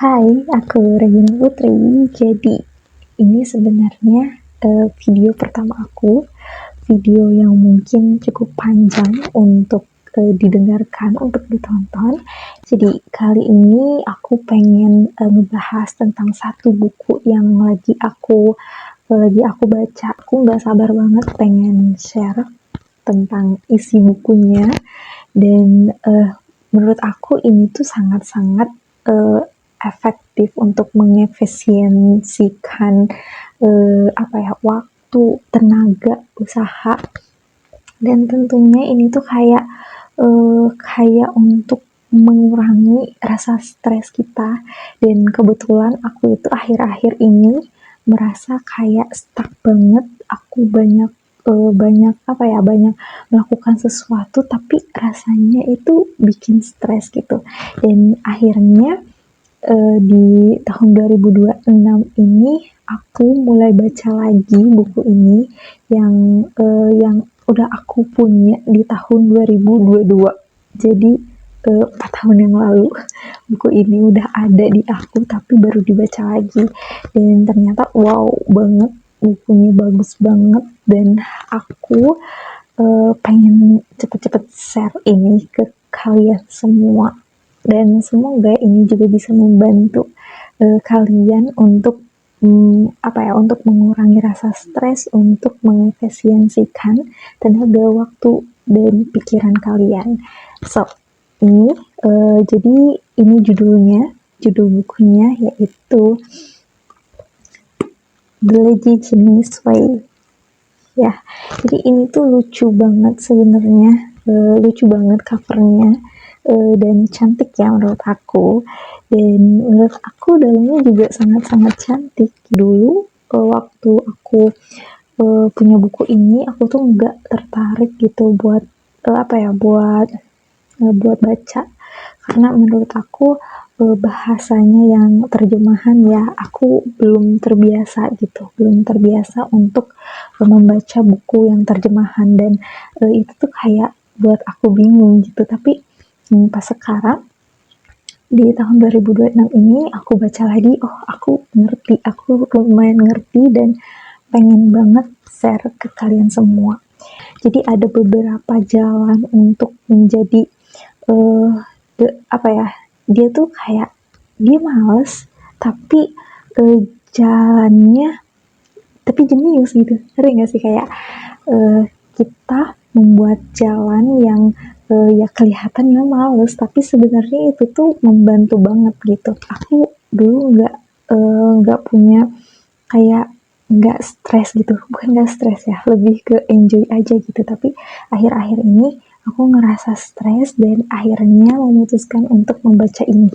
Hai, aku Regina Putri. Jadi, ini sebenarnya video pertama aku, video yang mungkin cukup panjang untuk didengarkan, untuk ditonton. Jadi, kali ini aku pengen ngebahas tentang satu buku yang lagi aku baca. Aku nggak sabar banget pengen share tentang isi bukunya dan menurut aku ini tuh sangat-sangat efektif untuk mengefisiensikan waktu, tenaga, usaha, dan tentunya ini tuh kayak untuk mengurangi rasa stres kita. Dan kebetulan aku itu akhir-akhir ini merasa kayak stuck banget. Aku banyak melakukan sesuatu tapi rasanya itu bikin stres gitu. Dan akhirnya di tahun 2026 ini aku mulai baca lagi buku ini yang udah aku punya di tahun 2022. Jadi 4 tahun yang lalu buku ini udah ada di aku tapi baru dibaca lagi, dan ternyata wow banget, bukunya bagus banget, dan aku pengen cepet-cepet share ini ke kalian semua, dan semoga ini juga bisa membantu kalian untuk untuk mengurangi rasa stres, untuk mengefisiensikan tenaga, waktu, dan pikiran kalian. So, jadi ini judul bukunya yaitu The Legitimist Way. Ya, jadi ini tuh lucu banget sebenarnya, lucu banget covernya, dan cantik ya menurut aku. Dan menurut aku dalamnya juga sangat-sangat cantik. Dulu waktu aku punya buku ini, aku tuh nggak tertarik gitu buat buat baca, karena menurut aku bahasanya yang terjemahan ya, aku belum terbiasa gitu, belum terbiasa untuk membaca buku yang terjemahan, dan itu tuh kayak buat aku bingung gitu. Tapi pas sekarang di tahun 2026 ini aku baca lagi, oh aku ngerti, aku lumayan ngerti, dan pengen banget share ke kalian semua. Jadi ada beberapa jalan untuk menjadi uh, dia tuh kayak dia males tapi jalannya tapi jenius gitu, ngerti gak sih? Kayak kita membuat jalan yang ya kelihatannya males tapi sebenarnya itu tuh membantu banget gitu. Aku dulu nggak punya kayak nggak stres gitu, bukan nggak stres ya, lebih ke enjoy aja gitu. Tapi akhir-akhir ini aku ngerasa stres dan akhirnya memutuskan untuk membaca ini.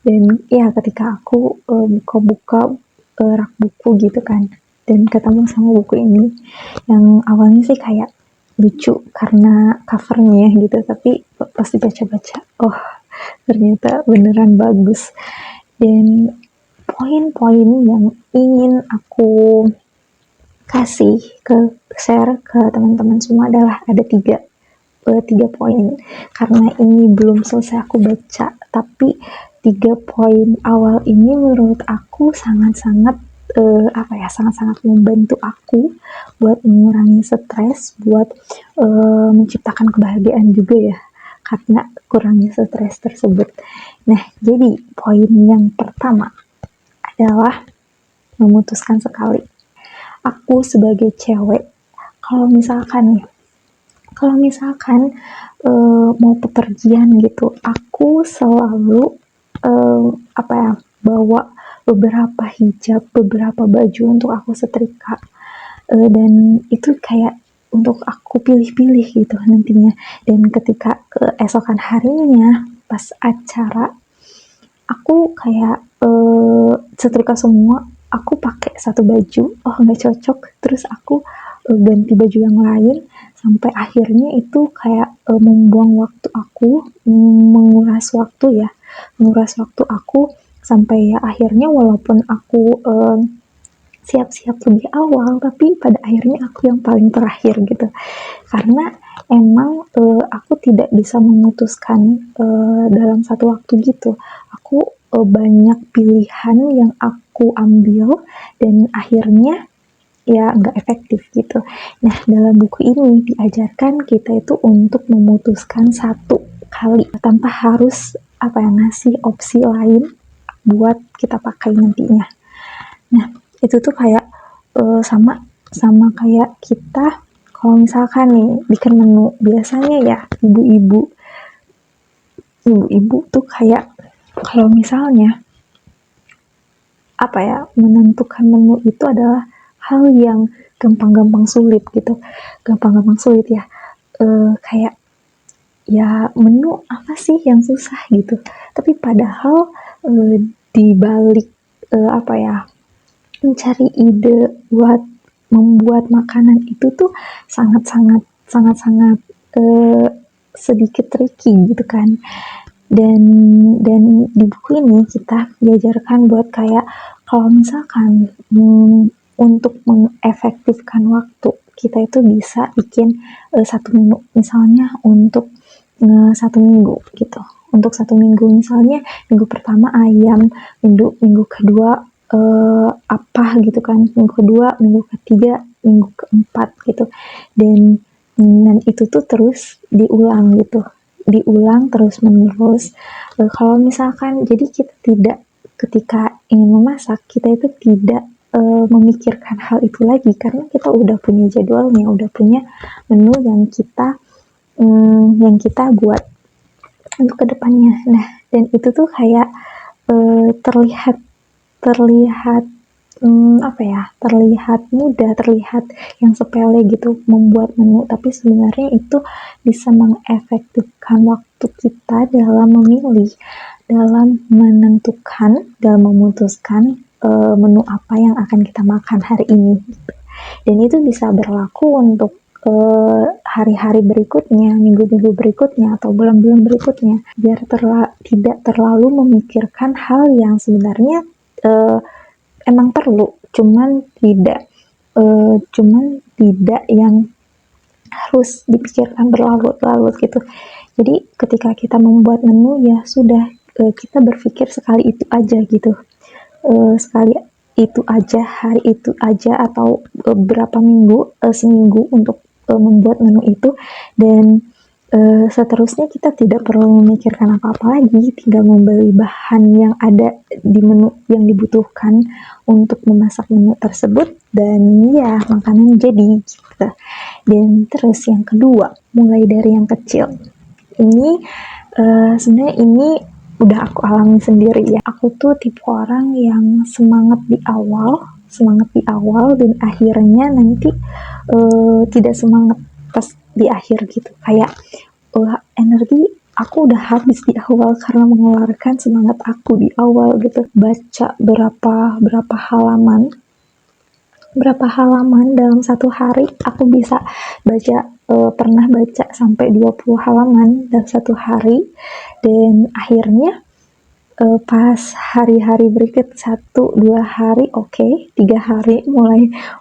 Dan ya ketika aku buka-buka rak buku gitu kan, dan ketemu sama buku ini yang awalnya sih kayak lucu karena covernya gitu, tapi pas dibaca-baca, oh ternyata beneran bagus. Dan poin-poin yang ingin aku kasih share ke teman-teman semua adalah ada tiga poin, karena ini belum selesai aku baca, tapi 3 poin awal ini menurut aku sangat-sangat sangat-sangat membantu aku buat mengurangi stres, buat menciptakan kebahagiaan juga ya, karena kurangnya stres tersebut. Nah, jadi poin yang pertama adalah memutuskan sekali. Aku sebagai cewek, kalau misalkan mau pepergian gitu, aku selalu bawa beberapa hijab, beberapa baju untuk aku setrika, dan itu kayak untuk aku pilih-pilih gitu nantinya. Dan ketika keesokan harinya pas acara, aku kayak setrika semua, aku pakai satu baju, oh nggak cocok, terus aku ganti baju yang lain, sampai akhirnya itu kayak membuang waktu aku, menguras waktu aku, sampai ya akhirnya walaupun aku siap-siap lebih awal, tapi pada akhirnya aku yang paling terakhir gitu. Karena emang aku tidak bisa memutuskan dalam satu waktu gitu. Aku banyak pilihan yang aku ambil dan akhirnya ya nggak efektif gitu. Nah, dalam buku ini diajarkan kita itu untuk memutuskan satu kali tanpa harus ngasih opsi lain buat kita pakai nantinya. Nah, itu tuh kayak sama sama kayak kita kalau misalkan nih bikin menu, biasanya ya ibu-ibu tuh kayak kalau misalnya menentukan menu itu adalah hal yang gampang-gampang sulit gitu, gampang-gampang sulit ya. Kayak ya menu apa sih yang susah gitu, tapi padahal di balik mencari ide buat membuat makanan itu tuh sangat-sangat eh, sedikit tricky gitu kan. Dan di buku ini kita diajarkan buat kayak kalau misalkan untuk mengefektifkan waktu kita itu bisa bikin satu menu, misalnya untuk satu minggu gitu. Untuk satu minggu misalnya minggu pertama ayam, minggu kedua apa gitu kan, minggu kedua, minggu ketiga, minggu keempat gitu. Dan itu tuh terus diulang gitu, diulang terus menerus. Kalau misalkan jadi kita tidak, ketika ingin memasak kita itu tidak memikirkan hal itu lagi karena kita udah punya jadwalnya, udah punya menu yang kita buat untuk kedepannya. Nah, dan itu tuh kayak terlihat terlihat terlihat mudah, terlihat yang sepele gitu membuat menu, tapi sebenarnya itu bisa mengefektifkan waktu kita dalam memilih, dalam menentukan, dalam memutuskan menu apa yang akan kita makan hari ini gitu. Dan itu bisa berlaku untuk hari-hari berikutnya, minggu-minggu berikutnya, atau bulan-bulan berikutnya, biar tidak terlalu memikirkan hal yang sebenarnya emang perlu, cuman tidak yang harus dipikirkan berlarut-larut gitu. Jadi ketika kita membuat menu ya sudah, kita berpikir sekali itu aja gitu, sekali itu aja, hari itu aja, atau berapa minggu, seminggu untuk membuat menu itu. Dan seterusnya kita tidak perlu memikirkan apa-apa lagi, tinggal membeli bahan yang ada di menu yang dibutuhkan untuk memasak menu tersebut, dan ya makanan jadi gitu. Dan terus yang kedua, mulai dari yang kecil. Ini sebenarnya ini udah aku alami sendiri ya. Aku tuh tipe orang yang semangat di awal dan akhirnya nanti tidak semangat pas di akhir gitu. Kayak energi aku udah habis di awal karena mengeluarkan semangat aku di awal gitu. Baca berapa halaman dalam satu hari, aku bisa baca, pernah baca sampai 20 halaman dalam satu hari. Dan akhirnya pas hari-hari berikut, 1-2 hari oke, 3 hari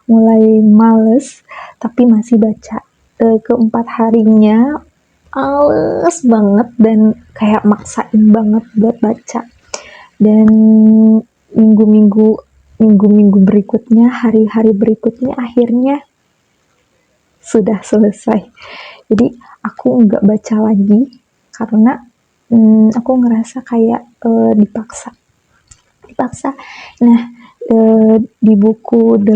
mulai males, tapi masih baca. Keempat harinya males banget dan kayak maksain banget buat baca. Dan minggu-minggu berikutnya, hari-hari berikutnya akhirnya sudah selesai. Jadi aku nggak baca lagi karena aku ngerasa kayak dipaksa. Nah, di buku The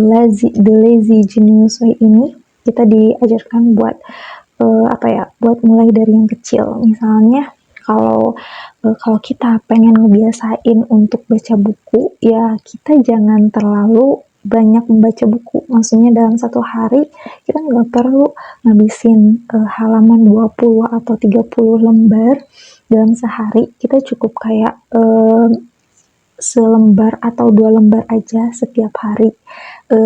Lazy Genius Way ini kita diajarkan buat buat mulai dari yang kecil. Misalnya kalau kita pengen ngebiasain untuk baca buku, ya kita jangan terlalu banyak membaca buku. Maksudnya dalam satu hari kita nggak perlu ngabisin halaman 20 atau 30 lembar dalam sehari. Kita cukup kayak selembar atau 2 lembar aja setiap hari,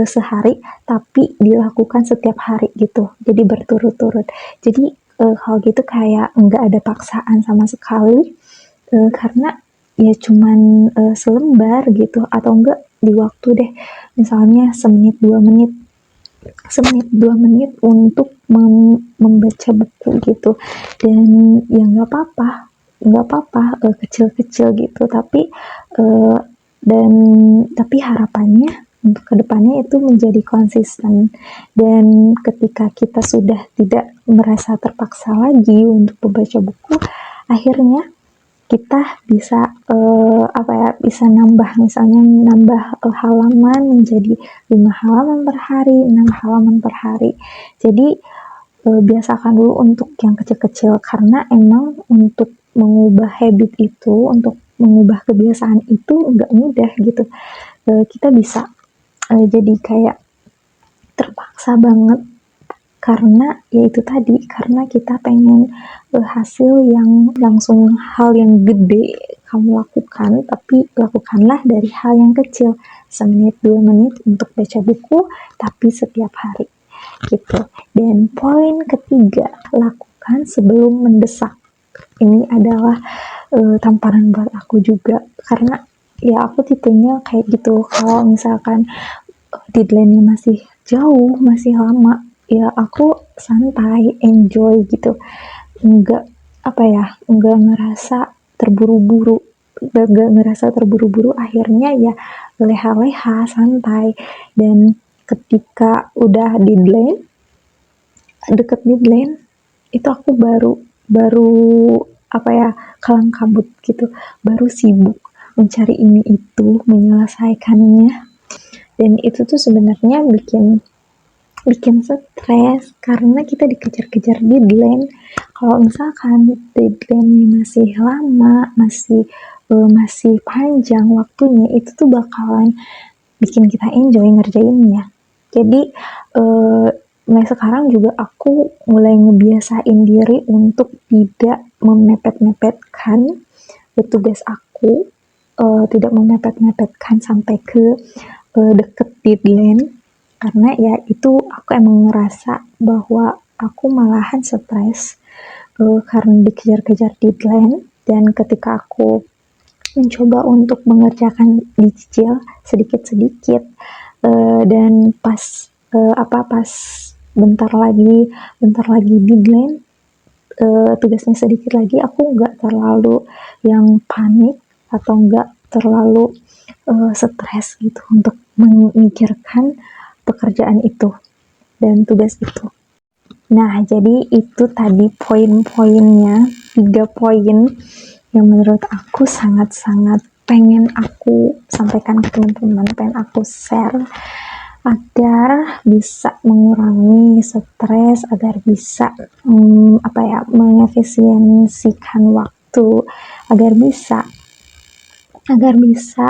sehari, tapi dilakukan setiap hari gitu, jadi berturut-turut. Jadi kalau gitu kayak nggak ada paksaan sama sekali, karena ya cuman selembar gitu, atau enggak di waktu deh, misalnya semenit 2 menit untuk membaca buku gitu. Dan ya nggak apa-apa nggak apa-apa kecil-kecil gitu, tapi tapi harapannya untuk kedepannya itu menjadi konsisten, dan ketika kita sudah tidak merasa terpaksa lagi untuk membaca buku, akhirnya kita bisa bisa nambah, misalnya nambah halaman menjadi 5 halaman per hari, 6 halaman per hari. Jadi biasakan dulu untuk yang kecil-kecil, karena emang untuk mengubah habit itu, untuk mengubah kebiasaan itu nggak mudah gitu. Kita bisa jadi kayak terpaksa banget, karena ya itu tadi, karena kita pengen hasil yang langsung, hal yang gede kamu lakukan, tapi lakukanlah dari hal yang kecil, semenit 2 menit untuk baca buku, tapi setiap hari gitu. Dan poin ketiga, lakukan sebelum mendesak. Ini adalah tamparan buat aku juga, karena ya aku tipenya kayak gitu. Kalau misalkan deadline-nya masih jauh, masih lama, ya aku santai, enjoy gitu, enggak enggak ngerasa terburu-buru, akhirnya ya leha-leha, santai. Dan ketika udah deket deadline, itu aku baru baru kalang kabut gitu, baru sibuk mencari ini itu, menyelesaikannya. Dan itu tuh sebenarnya bikin bikin stres, karena kita dikejar-kejar deadline. Kalau misalkan deadline masih lama, masih panjang waktunya, itu tuh bakalan bikin kita enjoy ngerjainnya. Jadi mulai sekarang juga aku mulai ngebiasain diri untuk tidak memepet-mepetkan tugas aku, tidak memepet-mepetkan sampai ke deket deadline, karena ya itu aku emang ngerasa bahwa aku malahan stres karena dikejar-kejar deadline. Dan ketika aku mencoba untuk mengerjakan, dicicil sedikit-sedikit, dan pas bentar lagi deadline, tugasnya sedikit lagi, aku nggak terlalu yang panik atau nggak terlalu stres gitu untuk memikirkan pekerjaan itu dan tugas itu. Nah, jadi itu tadi poin-poinnya, 3 poin yang menurut aku sangat-sangat pengen aku sampaikan ke teman-teman, pengen aku share agar bisa mengurangi stres, agar bisa mengefisiensikan waktu, agar bisa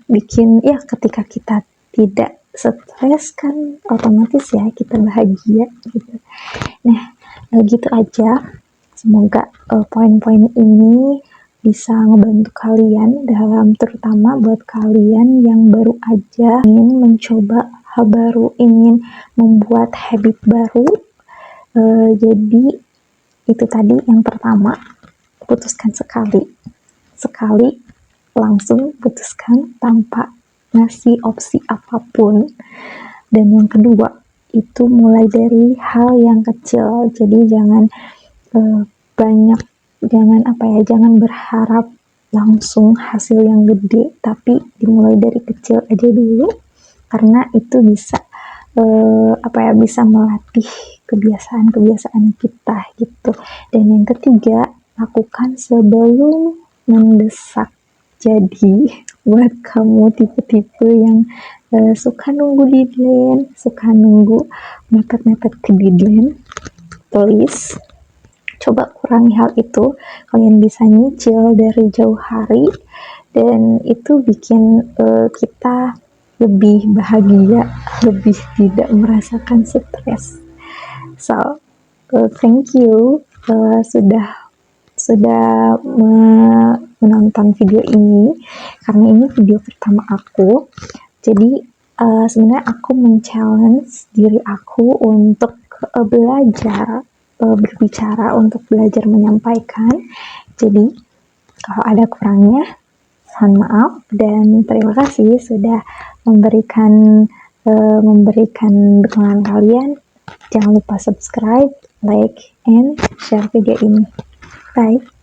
bikin ya, ketika kita tidak stres kan otomatis ya kita bahagia gitu. Nah, gitu aja. Semoga poin-poin ini bisa ngebantu kalian, terutama buat kalian yang baru aja ingin mencoba hal baru, ingin membuat habit baru. Jadi itu tadi yang pertama, putuskan sekali, langsung putuskan tanpa ngasih opsi apapun. Dan yang kedua, itu mulai dari hal yang kecil. Jadi jangan jangan berharap langsung hasil yang gede, tapi dimulai dari kecil aja dulu, karena itu bisa bisa melatih kebiasaan-kebiasaan kita gitu. Dan yang ketiga, lakukan sebelum mendesak. Jadi buat kamu tipe-tipe yang suka nunggu deadline, suka nunggu mepet-mepet ke deadline, please coba kurangi hal itu. Kalian bisa nyicil dari jauh hari, dan itu bikin kita lebih bahagia, lebih tidak merasakan stres. So, thank you sudah menonton video ini, karena ini video pertama aku. Jadi sebenarnya aku men-challenge diri aku untuk belajar berbicara, untuk belajar menyampaikan. Jadi kalau ada kurangnya, mohon maaf, dan terima kasih sudah memberikan dukungan kalian. Jangan lupa subscribe, like, and share video ini. Bye.